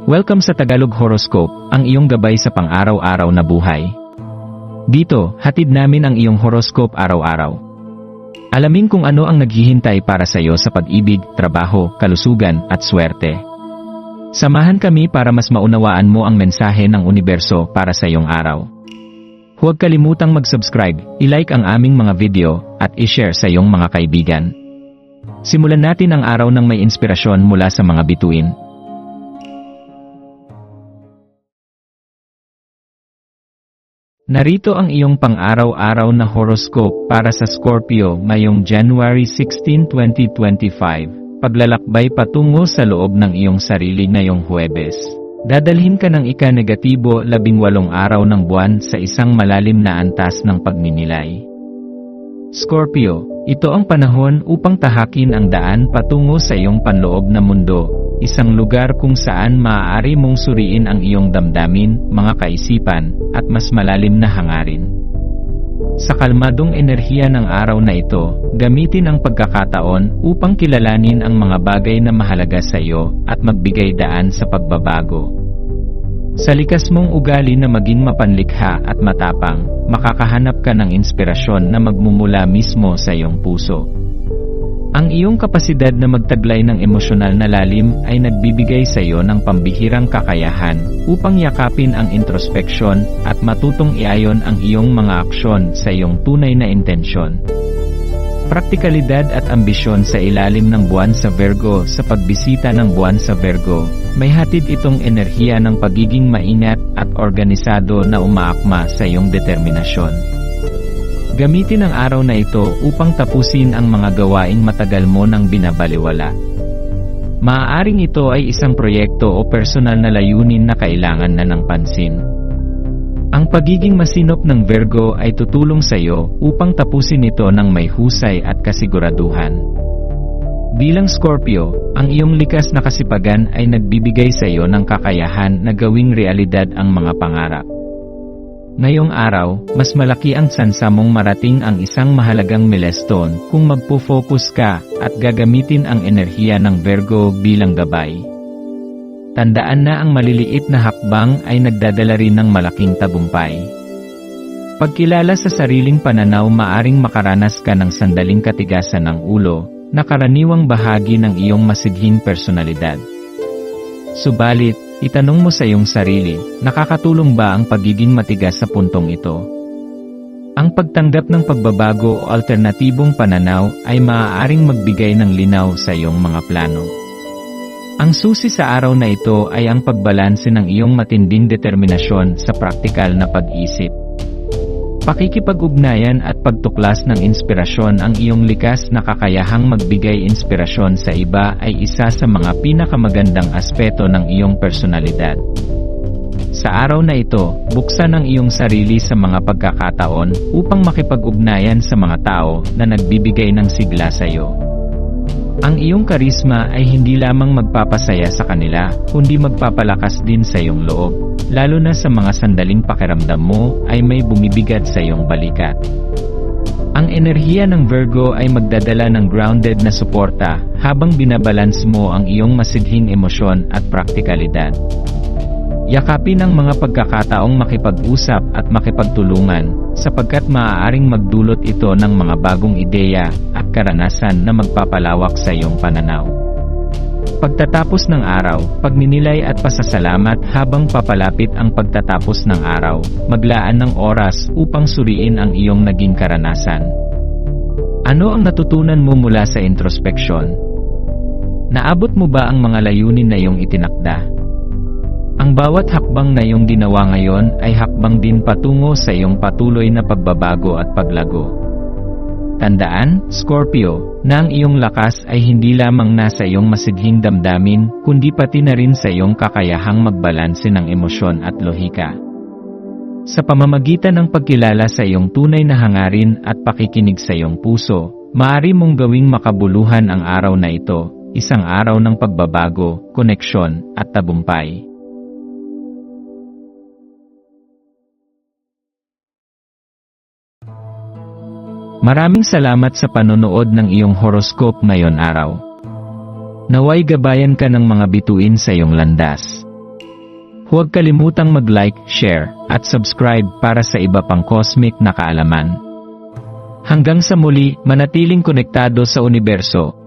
Welcome sa Tagalog Horoscope, ang iyong gabay sa pang-araw-araw na buhay. Dito, hatid namin ang iyong horoscope araw-araw. Alamin kung ano ang naghihintay para sa iyo sa pag-ibig, trabaho, kalusugan, at swerte. Samahan kami para mas maunawaan mo ang mensahe ng universo para sa iyong araw. Huwag kalimutang mag-subscribe, i-like ang aming mga video, at i-share sa iyong mga kaibigan. Simulan natin ang araw ng may inspirasyon mula sa mga bituin. Narito ang iyong pang-araw-araw na horoscope para sa Scorpio ngayong January 16, 2025. Paglalakbay patungo sa loob ng iyong sarili ngayong Huwebes. Dadalhin ka ng ika-negatibo 18 araw ng buwan sa isang malalim na antas ng pagninilay. Scorpio, ito ang panahon upang tahakin ang daan patungo sa iyong panloob na mundo. Isang lugar kung saan maaari mong suriin ang iyong damdamin, mga kaisipan, at mas malalim na hangarin. Sa kalmadong enerhiya ng araw na ito, gamitin ang pagkakataon upang kilalanin ang mga bagay na mahalaga sa iyo at magbigay daan sa pagbabago. Sa likas mong ugali na maging mapanlikha at matapang, makakahanap ka ng inspirasyon na magmumula mismo sa iyong puso. Ang iyong kapasidad na magtaglay ng emosyonal na lalim ay nagbibigay sa iyo ng pambihirang kakayahan upang yakapin ang introspeksyon at matutong iayon ang iyong mga aksyon sa iyong tunay na intensyon. Praktikalidad at ambisyon sa ilalim ng buwan sa Virgo. Sa pagbisita ng buwan sa Virgo, may hatid itong enerhiya ng pagiging maingat at organisado na umaakma sa iyong determinasyon. Gamitin ang araw na ito upang tapusin ang mga gawaing matagal mo nang binabaliwala. Maaaring ito ay isang proyekto o personal na layunin na kailangan na ng pansin. Ang pagiging masinop ng Virgo ay tutulong sa iyo upang tapusin ito ng may husay at kasiguraduhan. Bilang Scorpio, ang iyong likas na kasipagan ay nagbibigay sa iyo ng kakayahan na gawing realidad ang mga pangarap. Ngayong araw, mas malaki ang tsansa mong marating ang isang mahalagang milestone kung magpo-focus ka at gagamitin ang enerhiya ng Virgo bilang gabay. Tandaan na ang maliliit na hakbang ay nagdadala rin ng malaking tagumpay. Pagkilala sa sariling pananaw, maaring makaranas ka ng sandaling katigasan ng ulo, na karaniwang bahagi ng iyong masidhing personalidad. Subalit, itanong mo sa iyong sarili, nakakatulong ba ang pagiging matigas sa puntong ito? Ang pagtanggap ng pagbabago o alternatibong pananaw ay maaaring magbigay ng linaw sa iyong mga plano. Ang susi sa araw na ito ay ang pagbalanse ng iyong matinding determinasyon sa praktikal na pag-isip. Pakikipag-ugnayan at pagtuklas ng inspirasyon. Ang iyong likas na kakayahang magbigay inspirasyon sa iba ay isa sa mga pinakamagandang aspeto ng iyong personalidad. Sa araw na ito, buksan ang iyong sarili sa mga pagkakataon upang makipag-ugnayan sa mga tao na nagbibigay ng sigla sa iyo. Ang iyong karisma ay hindi lamang magpapasaya sa kanila, kundi magpapalakas din sa iyong loob, lalo na sa mga sandaling pakiramdam mo ay may bumibigat sa iyong balikat. Ang enerhiya ng Virgo ay magdadala ng grounded na suporta habang binabalance mo ang iyong masidhing emosyon at praktikalidad. Yakapin ang mga pagkakataong makipag-usap at makipagtulungan, sapagkat maaaring magdulot ito ng mga bagong ideya at karanasan na magpapalawak sa iyong pananaw. Pagtatapos ng araw, pagninilay at pasasalamat. Habang papalapit ang pagtatapos ng araw, maglaan ng oras upang suriin ang iyong naging karanasan. Ano ang natutunan mo mula sa introspeksyon? Naabot mo ba ang mga layunin na iyong itinakda? Ang bawat hakbang na iyong ginawa ngayon ay hakbang din patungo sa iyong patuloy na pagbabago at paglago. Tandaan, Scorpio, na ang iyong lakas ay hindi lamang nasa iyong masidhing damdamin, kundi pati na rin sa iyong kakayahang magbalanse ng emosyon at lohika. Sa pamamagitan ng pagkilala sa iyong tunay na hangarin at pakikinig sa iyong puso, maaari mong gawing makabuluhan ang araw na ito, isang araw ng pagbabago, koneksyon, at tagumpay. Maraming salamat sa panonood ng iyong horoscope ngayon araw. Naway gabayan ka ng mga bituin sa iyong landas. Huwag kalimutang mag-like, share, at subscribe para sa iba pang cosmic na kaalaman. Hanggang sa muli, manatiling konektado sa universo,